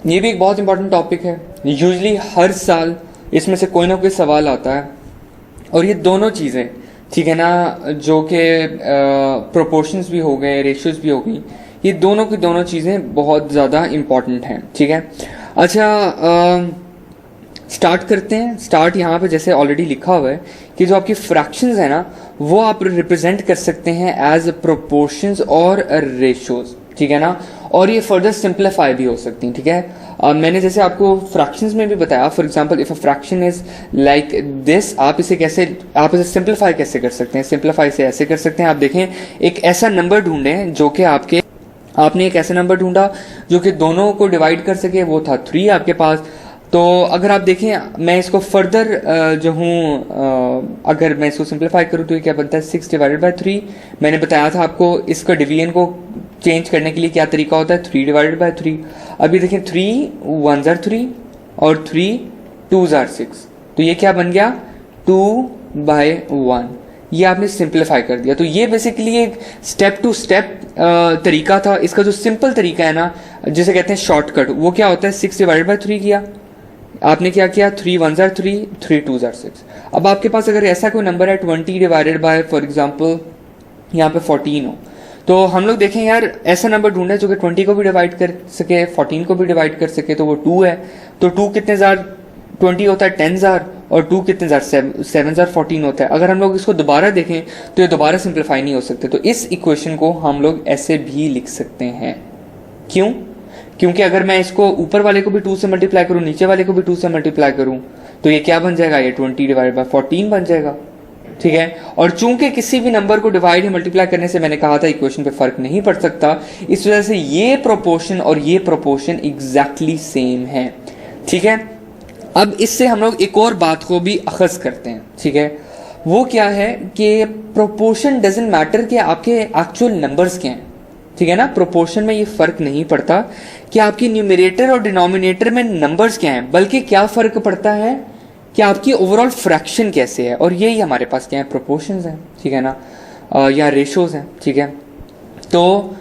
ये भी एक बहुत इंपॉर्टेंट टॉपिक है, यूजली हर साल इसमें से कोई ना कोई सवाल आता है। और ये दोनों चीज़ें, ठीक है ना, जो कि प्रोपोर्शंस भी हो गए, रेशियोज भी हो गई, ये दोनों की दोनों चीज़ें बहुत ज़्यादा इम्पॉर्टेंट हैं। ठीक है, अच्छा स्टार्ट करते हैं। स्टार्ट यहाँ पे जैसे ऑलरेडी लिखा हुआ है कि जो आपकी फ्रैक्शंस है ना, वो आप रिप्रेजेंट कर सकते हैं एज प्रोपोर्शंस और रेशियोज, ठीक है ना, और ये फर्दर सिंप्लीफाई भी हो सकती हैं। ठीक है, मैंने जैसे आपको फ्रैक्शंस में भी बताया, for example if a fraction is like this, आप इसे सिंप्लीफाई कैसे कर सकते हैं? सिंप्लीफाई से ऐसे कर सकते हैं, आप देखें एक ऐसा नंबर ढूंढें जो कि आपने एक ऐसा नंबर ढूंढा जो कि दोनों को डिवाइड कर सके, वो था 3 आपके पास। तो अगर आप देखें, मैं इसको फर्दर जो हूँ, अगर मैं इसको सिंप्लीफाई करूँ तो ये क्या बनता है, 6 डिवाइडेड बाई 3। मैंने बताया था आपको इसका डिवीजन को चेंज करने के लिए क्या तरीका होता है, 3 डिवाइडेड बाई 3। अभी देखें 3 1s are 3 और 3 2s are 6, तो ये क्या बन गया 2/1। ये आपने सिंप्लीफाई कर दिया। तो ये बेसिकली एक स्टेप टू स्टेप तरीका था। इसका जो सिंपल तरीका है ना, जिसे कहते हैं शॉर्टकट, वो क्या होता है, 6 डिवाइडेड बाई 3 किया आपने, क्या किया 3 1s are 3 3 2s are 6। अब आपके पास अगर ऐसा कोई नंबर है 20 डिवाइडेड बाय फॉर एग्जांपल यहाँ पे 14 हो, तो हम लोग देखें यार ऐसा नंबर ढूंढे जो कि 20 को भी डिवाइड कर सके, 14 को भी डिवाइड कर सके, तो वो 2 है। तो 2 कितने जार 20 होता है 10 जार, और 2 कितने जार 7 जार 14 होता है। अगर हम लोग इसको दोबारा देखें तो ये दोबारा सिंप्लीफाई नहीं हो सकते। तो इस इक्वेशन को हम लोग ऐसे भी लिख सकते हैं। क्यों? क्योंकि अगर मैं इसको ऊपर वाले को भी 2 से मल्टीप्लाई करूं, नीचे वाले को भी 2 से मल्टीप्लाई करूं, तो ये क्या बन जाएगा, ये 20 डिवाइडेड बाय 14 बन जाएगा। ठीक है, और चूंकि किसी भी नंबर को डिवाइड या मल्टीप्लाई करने से मैंने कहा था इक्वेशन पे फर्क नहीं पड़ सकता, इस वजह से ये प्रोपोर्शन और ये प्रोपोर्शन एग्जैक्टली सेम है। ठीक है, अब इससे हम लोग एक और बात को भी अखज करते हैं। ठीक है, वो क्या है कि प्रोपोर्शन डजंट मैटर कि आपके एक्चुअल नंबर्स क्या हैं। ठीक है ना, प्रोपोर्शन में ये फर्क नहीं पड़ता कि आपकी न्यूमरेटर और डिनोमिनेटर में नंबर्स क्या हैं, बल्कि क्या फर्क पड़ता है कि आपकी ओवरऑल फ्रैक्शन कैसे है। और यही हमारे पास क्या है, प्रोपोर्शंस हैं। ठीक है ना, या रेशोज हैं। ठीक है, तो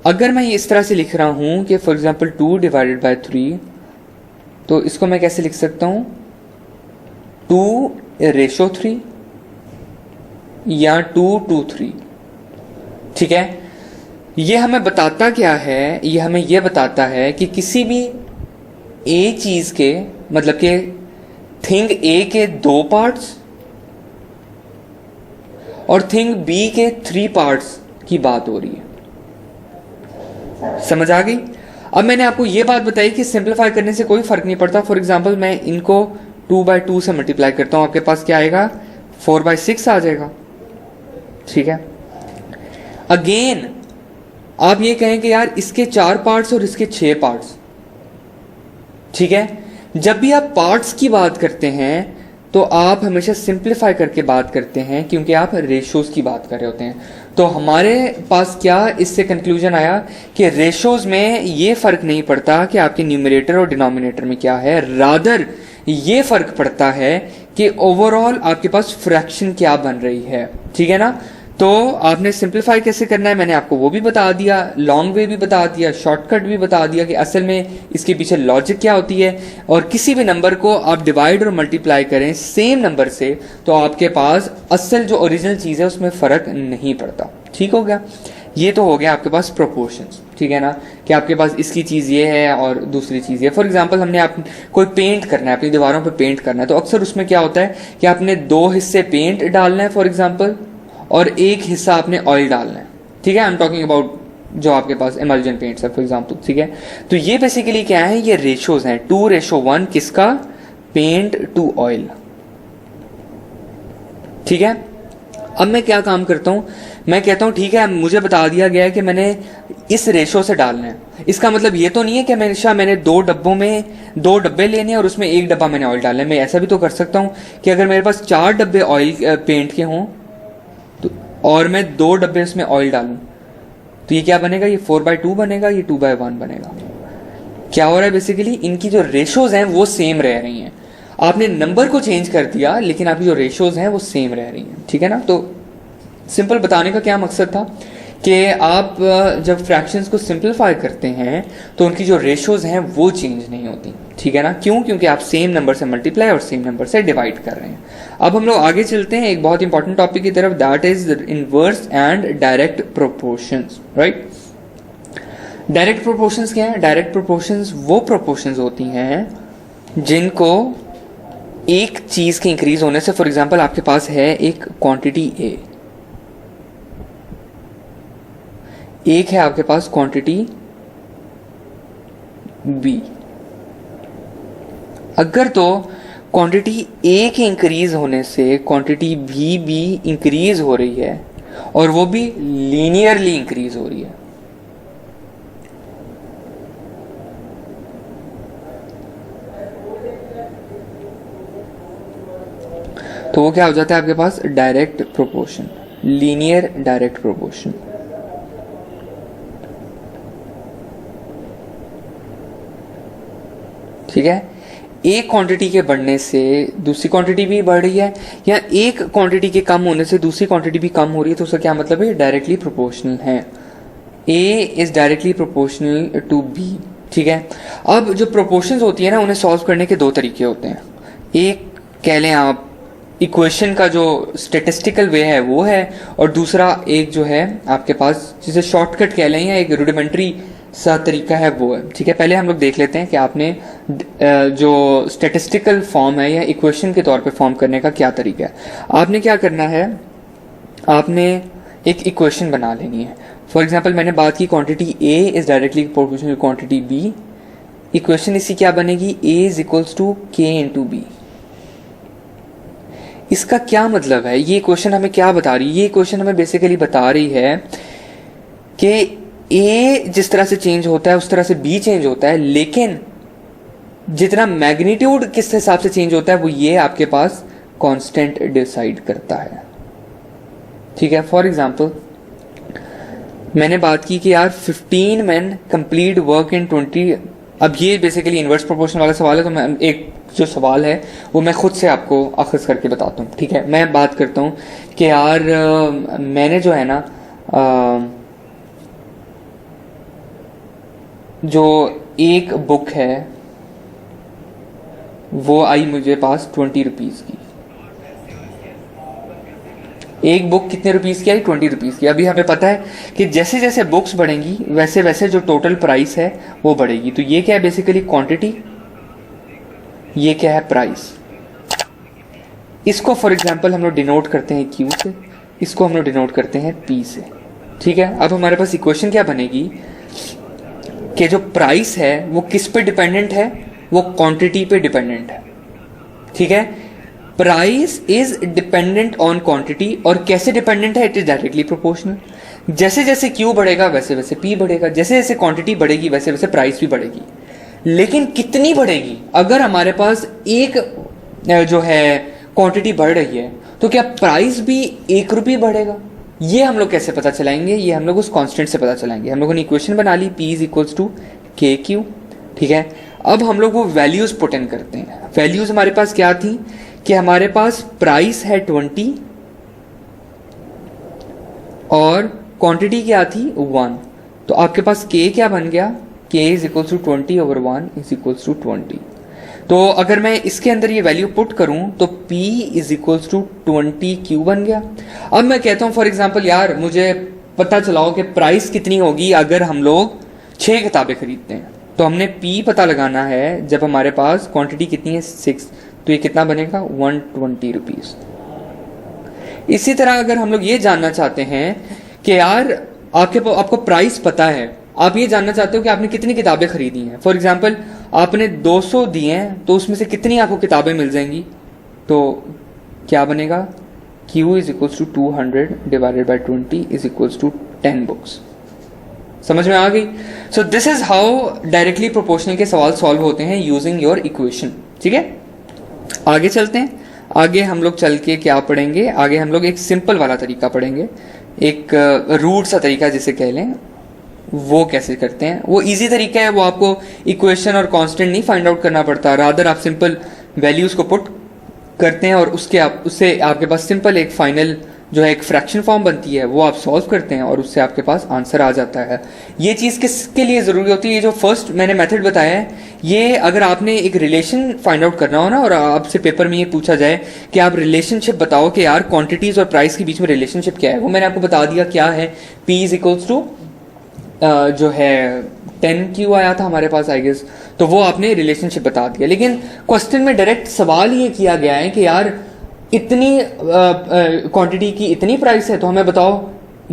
अगर मैं इस तरह से लिख रहा हूं कि फॉर एग्जांपल 2 डिवाइडेड बाय 3, तो इसको मैं कैसे लिख सकता हूं, 2/3 या 2/3। ठीक है, ये हमें बताता क्या है, ये हमें ये बताता है कि किसी भी ए चीज के, मतलब के थिंग ए के 2 पार्ट्स और थिंग बी के 3 पार्ट्स की बात हो रही है। समझ आ गई? अब मैंने आपको ये बात बताई कि सिंप्लीफाई करने से कोई फर्क नहीं पड़ता। फॉर एग्जांपल मैं इनको 2/2 से मल्टीप्लाई करता हूं, आपके पास क्या आएगा, 4/6 आ जाएगा। ठीक है, अगेन आप ये कहें कि यार इसके 4 पार्ट्स और इसके 6 पार्ट्स। ठीक है, जब भी आप पार्ट्स की बात करते हैं तो आप हमेशा सिंप्लीफाई करके बात करते हैं, क्योंकि आप रेशोज की बात कर रहे होते हैं। तो हमारे पास क्या इससे कंक्लूजन आया कि रेशोज में ये फर्क नहीं पड़ता कि आपके न्यूमरेटर और डिनोमिनेटर में क्या है, रादर ये फर्क पड़ता है कि ओवरऑल आपके पास फ्रैक्शन क्या बन रही है। ठीक है ना, तो आपने सिंप्लीफाई कैसे करना है मैंने आपको वो भी बता दिया, लॉन्ग वे भी बता दिया, शॉर्टकट भी बता दिया कि असल में इसके पीछे लॉजिक क्या होती है। और किसी भी नंबर को आप डिवाइड और मल्टीप्लाई करें सेम नंबर से, तो आपके पास असल जो ओरिजिनल चीज़ है उसमें फ़र्क नहीं पड़ता। ठीक हो गया, ये तो हो गया आपके पास प्रोपोर्शंस। ठीक है ना, कि आपके पास इसकी चीज़ ये है और दूसरी चीज़ ये। फॉर एग्जांपल हमने आप कोई पेंट करना है, अपनी दीवारों पे पेंट करना है, तो अक्सर उसमें क्या होता है कि आपने 2 हिस्से पेंट डालना है फॉर एग्जांपल, और 1 हिस्सा आपने ऑयल डालना है। ठीक है, आई एम टॉकिंग अबाउट जो आपके पास इमल्जन पेंट्स है फॉर एग्जांपल। ठीक है, तो ये बेसिकली क्या है, ये रेशोज हैं, 2:1 किसका, पेंट टू ऑयल। ठीक है, अब मैं क्या काम करता हूं, मैं कहता हूं ठीक है मुझे बता दिया गया है कि मैंने इस रेशो से डालना है। इसका मतलब ये तो नहीं है कि हमेशा मैंने 2 डब्बों में 2 डब्बे लेने हैं और उसमें 1 डब्बा मैंने ऑयल डालना है। मैं ऐसा भी तो कर सकता हूं कि अगर मेरे पास 4 डब्बे ऑयल पेंट के हों तो, और मैं 2 डब्बे उसमें ऑयल डालूं, तो ये क्या बनेगा, ये 4/2 बनेगा, ये 2/1 बनेगा। क्या हो रहा है बेसिकली, इनकी जो रेशोज हैं वो सेम रह रही हैं। आपने नंबर को चेंज कर दिया लेकिन आपकी जो रेशोज हैं वो सेम रह रही हैं। ठीक है ना, तो सिंपल बताने का क्या मकसद था कि आप जब फ्रैक्शंस को सिंपलीफाई करते हैं तो उनकी जो रेशोज हैं वो चेंज नहीं होती, ठीक है ना। क्यों? क्योंकि आप सेम नंबर से मल्टीप्लाई और सेम नंबर से डिवाइड कर रहे हैं। अब हम लोग आगे चलते हैं एक बहुत इंपॉर्टेंट टॉपिक की तरफ, that is inverse and direct proportions, right. Direct proportions क्या है? डायरेक्ट प्रोपोर्शंस वो प्रोपोर्शंस होती हैं जिनको एक चीज के इंक्रीज होने से, फॉर एग्जांपल आपके पास है एक क्वांटिटी ए, एक है आपके पास क्वांटिटी बी। अगर तो क्वांटिटी ए के इंक्रीज होने से क्वांटिटी बी भी इंक्रीज हो रही है और वो भी लीनियरली इंक्रीज हो रही है, तो वो क्या हो जाता है आपके पास? Direct proportion, linear direct proportion. ठीक है, एक क्वांटिटी के बढ़ने से दूसरी क्वांटिटी भी बढ़ रही है, या एक क्वांटिटी के कम होने से दूसरी क्वांटिटी भी कम हो रही है, तो उसका क्या मतलब है? डायरेक्टली प्रोपोर्शनल है। A is directly proportional to B, ठीक है। अब जो प्रोपोर्शंस होती है ना, उन्हें सॉल्व करने के दो तरीके होते हैं। एक कह लें आप इक्वेशन का जो स्टेटिस्टिकल वे है वो है, और दूसरा एक जो है आपके पास जिसे शॉर्टकट कह लें या एक रूडिमेंट्री सा तरीका है वो है, ठीक है। पहले हम लोग देख लेते हैं कि आपने जो स्टेटिस्टिकल फॉर्म है या इक्वेशन के तौर पे फॉर्म करने का क्या तरीका है। आपने क्या करना है, आपने एक इक्वेशन बना लेनी है। फॉर एग्जांपल मैंने बात की quantity A is directly proportional to quantity B. Equation इसी क्या बनेगी? A is equals to K into B. इसका क्या मतलब है? ये क्वेश्चन हमें क्या बता रही है? ये क्वेश्चन हमें बेसिकली बता रही है कि ए जिस तरह से चेंज होता है उस तरह से बी चेंज होता है, लेकिन जितना मैग्नीट्यूड किस हिसाब से चेंज होता है वो ये आपके पास कांस्टेंट डिसाइड करता है, ठीक है। फॉर एग्जांपल मैंने बात की कि यार 15 men कंप्लीट वर्क इन 20। अब ये बेसिकली इनवर्स प्रोपोर्शन वाला सवाल है, तो मैं एक जो सवाल है वो मैं खुद से आपको अखज़ करके बताता हूँ, ठीक है। मैं बात करता हूँ कि यार मैंने जो है ना जो एक बुक है वो आई मुझे पास 20 रुपीज़ की। एक बुक कितने रुपीज़ की आई? 20 रुपीज़ की। अभी हमें पता है कि जैसे जैसे बुक्स बढ़ेंगी वैसे वैसे जो टोटल प्राइस है वो बढ़ेगी। तो ये क्या है? बेसिकली क्वांटिटी, ये क्या है? प्राइस। इसको फॉर एग्जांपल हम लोग डिनोट करते हैं क्यू से, इसको हम लोग डिनोट करते हैं पी से, ठीक है। अब हमारे पास इक्वेशन क्या बनेगी कि जो प्राइस है वो किस पे डिपेंडेंट है? वो क्वांटिटी पे डिपेंडेंट है, ठीक है। Price is dependent on quantity, और कैसे डिपेंडेंट है? It is directly proportional. जैसे जैसे क्यू बढ़ेगा वैसे वैसे पी बढ़ेगा, जैसे जैसे क्वांटिटी बढ़ेगी वैसे वैसे प्राइस भी बढ़ेगी। लेकिन कितनी बढ़ेगी? अगर हमारे पास एक जो है क्वांटिटी बढ़ रही है तो क्या प्राइस भी 1 रुपये बढ़ेगा? ये हम लोग कैसे पता चलाएंगे? ये हम लोग उस कांस्टेंट से पता चलाएंगे। हम लोगों ने इक्वेशन बना ली, P इज इक्वल्स टू के क्यू, ठीक है। अब हम लोग वो वैल्यूज पुट इन करते हैं। वैल्यूज हमारे पास क्या थी कि हमारे पास प्राइस है 20 और क्वांटिटी क्या थी? 1। तो आपके पास K क्या बन गया? K is equals to 20 over 1 is equals to 20। तो अगर मैं इसके अंदर ये वैल्यू पुट करूं तो P is equals to 20Q बन गया। अब मैं कहता हूं फॉर एग्जांपल यार मुझे पता चलाओ कि प्राइस कितनी होगी अगर हम लोग 6 किताबें खरीदते हैं। तो हमने P पता लगाना है जब हमारे पास क्वांटिटी कितनी है? 6। तो ये कितना बनेगा? 120 रुपीज। इसी तरह अगर हम लोग ये जानना चाहते हैं कि यार आपको प्राइस पता है, आप ये जानना चाहते हो कि आपने कितनी किताबें खरीदी हैं। फॉर एग्जांपल आपने 200 दिए हैं तो उसमें से कितनी आपको किताबें मिल जाएंगी? तो क्या बनेगा? Q is equals to 200 divided by 20 is equals to 10 books. समझ में आ गई? So this is how directly proportional के सवाल सॉल्व होते हैं यूजिंग योर इक्वेशन, ठीक है। आगे चलते हैं। आगे हम लोग चल के क्या पढ़ेंगे? आगे हम लोग एक सिंपल वाला तरीका पढ़ेंगे, एक रूट सा तरीका जिसे कह लें। वो कैसे करते हैं? वो इजी तरीका है, वो आपको इक्वेशन और कांस्टेंट नहीं फाइंड आउट करना पड़ता, रादर आप सिंपल वैल्यूज को पुट करते हैं और उससे आपके पास सिंपल एक फाइनल जो है एक फ्रैक्शन फॉर्म बनती है, वो आप सॉल्व करते हैं और उससे आपके पास आंसर आ जाता है। ये चीज़ किसके लिए ज़रूरी होती है? ये जो फर्स्ट मैंने मेथड बताया है, ये अगर आपने एक रिलेशन फाइंड आउट करना हो ना, और आपसे पेपर में ये पूछा जाए कि आप रिलेशनशिप बताओ कि यार क्वांटिटीज़ और प्राइस के बीच में रिलेशनशिप क्या है, वो मैंने आपको बता दिया क्या है। P इज इक्वल्स टू जो है 10Q आया था हमारे पास आई गेस, तो वो आपने रिलेशनशिप बता दिया। लेकिन क्वेश्चन में डायरेक्ट सवाल ये किया गया है कि यार इतनी क्वांटिटी की इतनी प्राइस है, तो हमें बताओ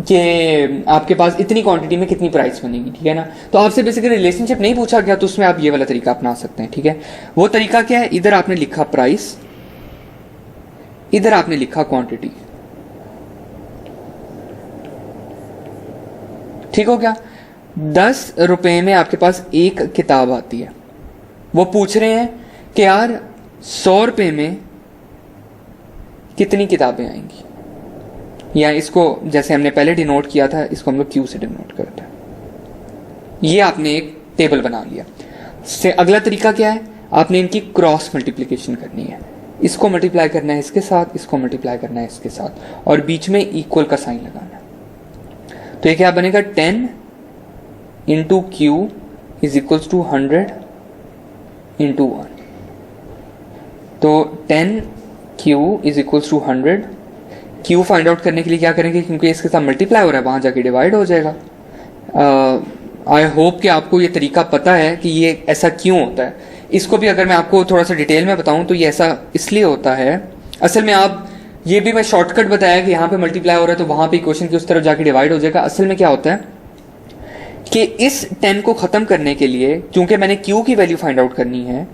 कि आपके पास इतनी क्वांटिटी में कितनी प्राइस बनेगी, ठीक है ना। तो आपसे बेसिकली रिलेशनशिप नहीं पूछा गया, तो उसमें आप ये वाला तरीका अपना सकते हैं, ठीक है। वो तरीका क्या है? इधर आपने लिखा प्राइस, इधर आपने लिखा क्वांटिटी, ठीक हो गया। 10 रुपए में आपके पास एक किताब आती है, वो पूछ रहे हैं कि यार 100 रुपए में कितनी किताबें आएंगी, या इसको जैसे हमने पहले डिनोट किया था, इसको हम लोग क्यू से डिनोट करते हैं। ये आपने एक टेबल बना लिया। से अगला तरीका क्या है? आपने इनकी क्रॉस मल्टीप्लिकेशन करनी है, इसको मल्टीप्लाई करना है इसके साथ, इसको मल्टीप्लाई करना है इसके साथ, और बीच में इक्वल का साइन लगाना है। तो ये क्या बनेगा? 10 into Q is equals to 100 into 1। तो 10Q is equals to 100। Q find out करने के लिए क्या करेंगे? क्योंकि इसके साथ मल्टीप्लाई हो रहा है, वहां जाके डिवाइड हो जाएगा। आई होप कि आपको ये तरीका पता है कि ये ऐसा क्यों होता है। इसको भी अगर मैं आपको थोड़ा सा डिटेल में बताऊं तो ये ऐसा इसलिए होता है, असल में आप ये भी मैं शॉर्टकट बताया कि यहाँ पे मल्टीप्लाई हो रहा है तो वहां पे क्वेश्चन की उस तरफ जाके डिवाइड हो जाएगा। असल में क्या होता है कि इस 10 को खत्म करने के लिए, क्योंकि मैंने Q की वैल्यू फाइंड आउट करनी है,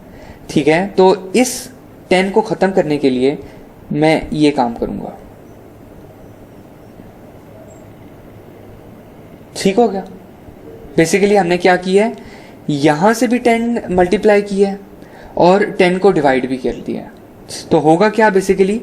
ठीक है, तो इस 10 को खत्म करने के लिए मैं ये काम करूंगा, ठीक हो गया। बेसिकली हमने क्या किया है, यहां से भी 10 मल्टीप्लाई किया है और 10 को डिवाइड भी कर दिया है। तो होगा क्या? बेसिकली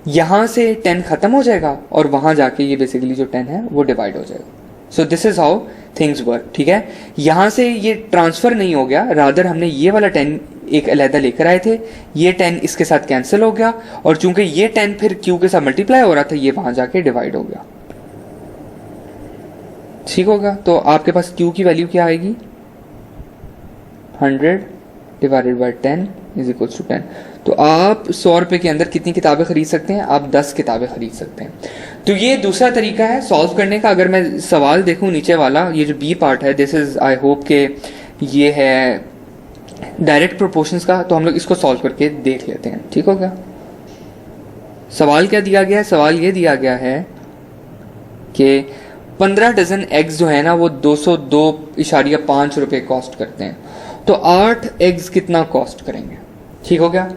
यहां से 10 खत्म हो जाएगा और वहां जाके ये बेसिकली जो 10 है वो डिवाइड हो जाएगा। सो this is how things work, ठीक है। यहां से ये ट्रांसफर नहीं हो गया, रादर हमने ये वाला 10 एक अलहदा लेकर आए थे, ये 10 इसके साथ कैंसिल हो गया, और चूंकि ये 10 फिर Q के साथ मल्टीप्लाई हो रहा था, ये वहां जाके डिवाइड हो गया, ठीक होगा। तो आपके पास Q की वैल्यू क्या आएगी? 100 divided by 10 is equals to 10। तो आप 100 रुपए के अंदर कितनी किताबें खरीद सकते हैं? आप 10 किताबें खरीद सकते हैं। तो ये दूसरा तरीका है सॉल्व करने का। अगर मैं सवाल देखूं नीचे वाला, ये जो बी पार्ट है, दिस इज आई होप के ये है डायरेक्ट प्रोपोर्शंस का, तो हम लोग इसको सॉल्व करके देख लेते हैं, ठीक हो गया। सवाल क्या दिया गया है? सवाल ये दिया गया है कि 15 डजन एग्स जो है ना वो 202.5 रुपए कॉस्ट करते हैं, तो 8 एग्स कितना कॉस्ट करेंगे, ठीक हो गया।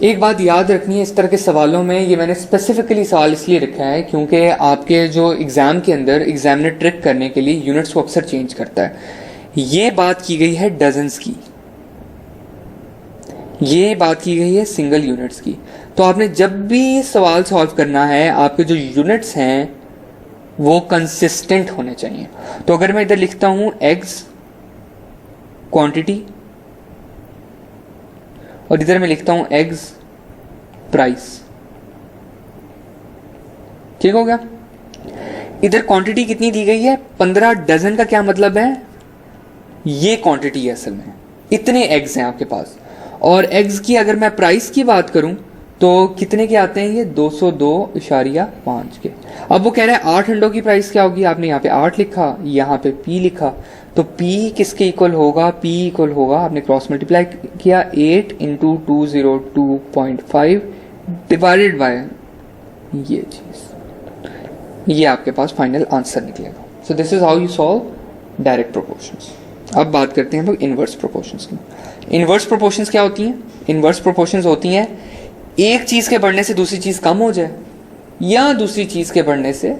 एक बात याद रखनी है इस तरह के सवालों में, ये मैंने स्पेसिफिकली सवाल इसलिए रखा है क्योंकि आपके जो एग्जाम के अंदर एग्जामिनर ट्रिक करने के लिए यूनिट्स को अक्सर चेंज करता है। ये बात की गई है डजन्स की, ये बात की गई है सिंगल यूनिट्स की। तो आपने जब भी सवाल सॉल्व करना है, आपके जो यूनिट्स हैं वो कंसिस्टेंट होने चाहिए। तो अगर मैं इधर लिखता हूं एग्स क्वांटिटी और इधर मैं लिखता हूं एग्स प्राइस, ठीक हो गया। इधर क्वांटिटी कितनी दी गई है? 15 डजन का क्या मतलब है? ये क्वांटिटी है असल में, इतने एग्स हैं आपके पास। और एग्स की अगर मैं प्राइस की बात करूं तो कितने के आते हैं? ये 202.5 के। अब वो कह रहा है 8 अंडों की प्राइस क्या होगी? आपने यहाँ पे 8 लिखा, यहाँ पे P लिखा, तो P किसके इक्वल होगा? P इक्वल होगा, आपने क्रॉस मल्टीप्लाई किया 8 इंटू 202.5 डिवाइडेड बाय ये चीज, ये आपके पास फाइनल आंसर निकलेगा। सो this is how you solve direct proportions. अब बात करते हैं हम लोग इनवर्स प्रोपोर्शंस की। इनवर्स प्रोपोर्शंस क्या होती हैं? इनवर्स प्रोपोर्शंस होती हैं एक चीज के बढ़ने से दूसरी चीज कम हो जाए, या दूसरी चीज के बढ़ने से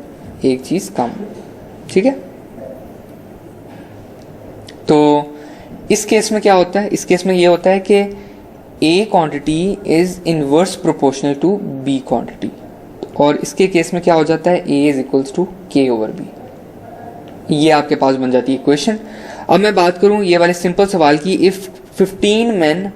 एक चीज कम, ठीक है। तो इस केस में क्या होता है? इस केस में ये होता है कि A quantity is inverse proportional to B quantity, और इसके केस में क्या हो जाता है? A is equals to K over B। ये आपके पास बन जाती है इक्वेशन। अब मैं बात करूं ये वाले सिंपल सवाल की, if 15 men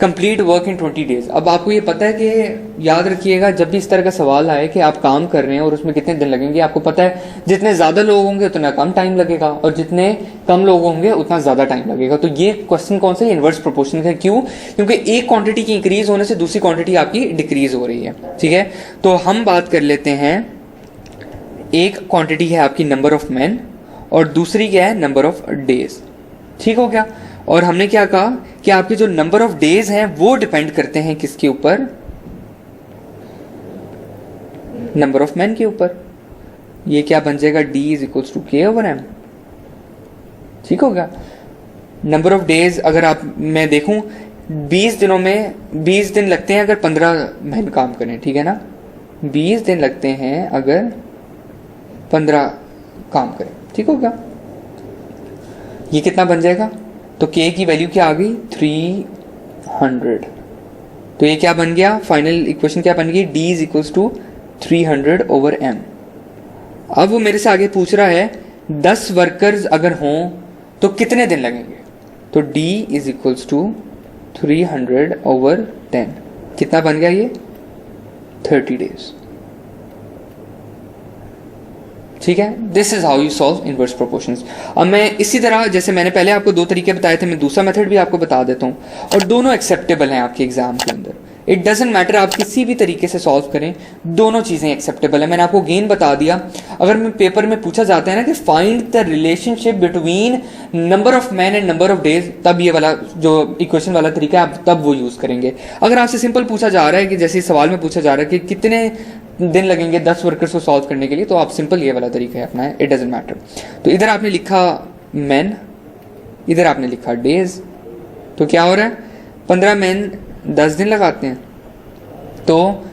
complete work in 20 days. अब आपको ये पता है कि याद रखिएगा जब भी इस तरह का सवाल आए कि आप काम कर रहे हैं और उसमें कितने दिन लगेंगे, आपको पता है जितने ज्यादा लोग होंगे उतना कम टाइम लगेगा और जितने कम लोग होंगे उतना ज्यादा टाइम लगेगा। तो ये क्वेश्चन कौन सा, इनवर्स प्रोपोर्शन है। क्यों? क्योंकि एक क्वांटिटी की इंक्रीज होने से दूसरी क्वांटिटी आपकी डिक्रीज हो रही है। ठीक है, तो हम बात कर लेते हैं, एक क्वांटिटी है आपकी नंबर ऑफ मैन और दूसरी क्या है, नंबर ऑफ डेज। ठीक हो गया। और हमने क्या कहा कि आपके जो नंबर ऑफ डेज हैं वो डिपेंड करते हैं किसके ऊपर, नंबर ऑफ मैन के ऊपर। ये क्या बन जाएगा, D is equals to K/M। ठीक हो गया। नंबर ऑफ डेज अगर आप मैं देखूं 20 दिनों में 20 दिन लगते हैं अगर 15 मैन काम करें, ठीक है ना, 20 दिन लगते हैं अगर 15 काम करें। ठीक हो गया। ये कितना बन जाएगा, तो K की वैल्यू क्या आ गई, 300। तो ये क्या बन गया, फाइनल इक्वेशन क्या बन गई, D is equals to 300/m। अब वो मेरे से आगे पूछ रहा है 10 वर्कर्स अगर हों तो कितने दिन लगेंगे। तो D इज इक्वल्स टू 300/10 कितना बन गया, ये 30 डेज। ठीक है, this is how you solve inverse proportions. अब मैं इसी तरह जैसे मैंने पहले आपको 2 तरीके बताए थे, मैं दूसरा मेथड भी आपको बता देता हूँ और दोनों एक्सेप्टेबल हैं आपके एग्जाम के अंदर। इट डजेंट मैटर आप किसी भी तरीके से सॉल्व करें, दोनों चीजें एक्सेप्टेबल है। मैंने आपको गेन बता दिया। अगर मैं पेपर में पूछा जाता है ना कि find the relationship between number of man and number of days, तब ये वाला जो इक्वेशन वाला तरीका है आप तब वो यूज करेंगे। अगर आपसे सिंपल पूछा जा रहा है कि जैसे सवाल में पूछा जा रहा है कि कितने दिन लगेंगे 10 वर्कर्स को सॉल्व करने के लिए, तो आप सिंपल ये वाला तरीका है अपना है, इट डजेंट मैटर। तो इधर आपने लिखा मैन, इधर आपने लिखा डेज, तो क्या हो रहा है, 15 मैन 10 दिन लगाते हैं, तो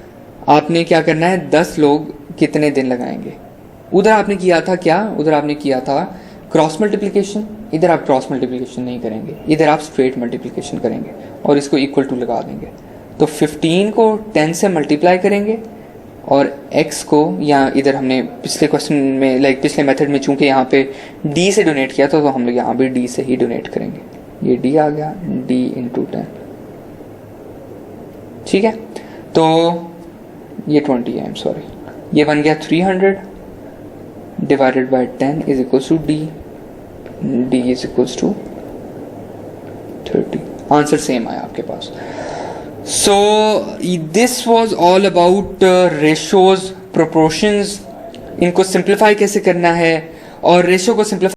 आपने क्या करना है, 10 लोग कितने दिन लगाएंगे। उधर आपने किया था क्या, उधर आपने किया था क्रॉस मल्टीप्लिकेशन, इधर आप क्रॉस मल्टीप्लिकेशन नहीं करेंगे, इधर आप स्ट्रेट मल्टीप्लिकेशन करेंगे और इसको इक्वल टू लगा देंगे। तो 15 को 10 से मल्टीप्लाई करेंगे और x को, या इधर हमने पिछले क्वेश्चन में पिछले मेथड में चूंकि यहाँ पे d से डोनेट किया था, तो हम लोग यहाँ भी d से ही डोनेट करेंगे। ये d आ गया, d इंटू 10। ठीक है, तो ये 20 है, सॉरी, ये बन गया 300 divided by 10 is equals to d is equals to 30। Answer same आया आपके पास। So this was all about ratios, proportions, इनको सिंप्लीफाई कैसे करना है और रेशियो को सिंप्लीफाई